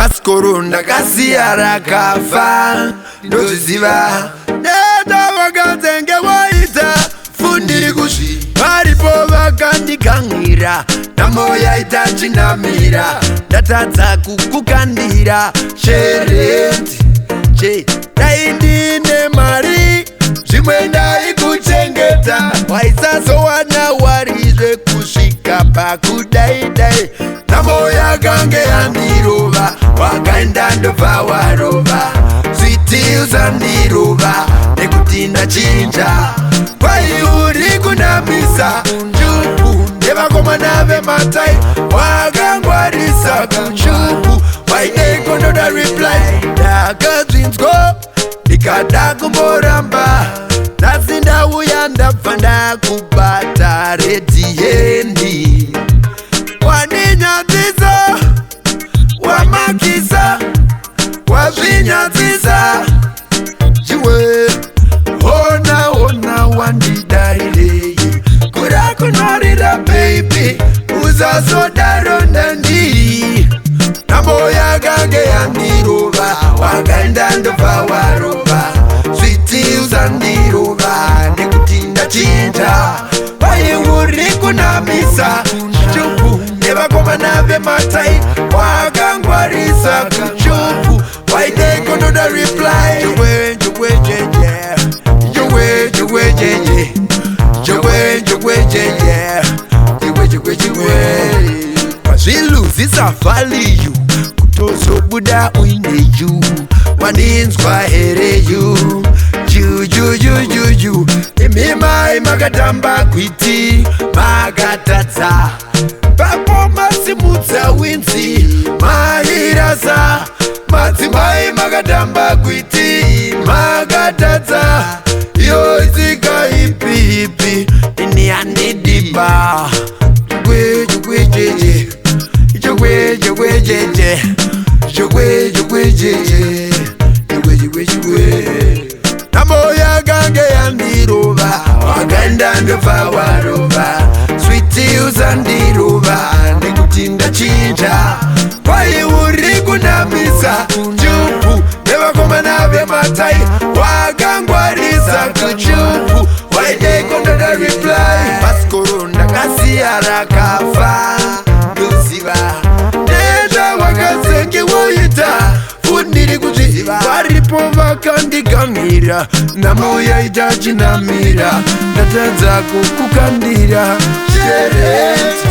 Paskoro ndakasiya rakafa ndoziziva nenda vakadzenge waita fundiri kuzvi varipo vakandikangira namo yaita chinamira ndatadza kukukandira sherenti che daindine mari zvimwe ndaikuchengeta waisazowana warizve kusvika pakudaidai namo yakange yandirova wakaenda ndobva warova zviti uzandirova nekuti ndachinja kwai uri kunamisa njubu nevakomana vematai wakangwarisa kuchubu wainekondoda reply ndakadzinzwa ndikada kumboramba nhasi ndauya ndabva ndakubata redhiyendi waninyadzisa wamakisa wazvinyadzisa chiwe ona wandidairei kura kunorira baby uzazodaro ndandi namo yakange yandirova wakaenda ndobva warova zviti uzandirova nekuti ndachinja pai uri kunamisa chupu nevakomana vematai wakangwarisa kuchupu wainekondoda reply wazviluzisa valiyu kutozobuda uineyu waninzwa hereyu jujujujuju imimai makatamba kwiti makatadza papo masimudza winzi mairasa madzimai makatamba kwiti makatadza iyo isika ipiipi ini anidiba namo yakange yandirova wakaenda ndobva warova switi uzandirova nekuti ndachinja kwai uri kunamisa njubu nevakomana vematai wakangwarisa kuchubu wainekondoda reply paskoro ndakasiya rakafa ndoziva nenda vakadzenge woita fundiri kuzviziva varipo vakandigamira namo yaita chinamira ndatadza kukukandira sherenti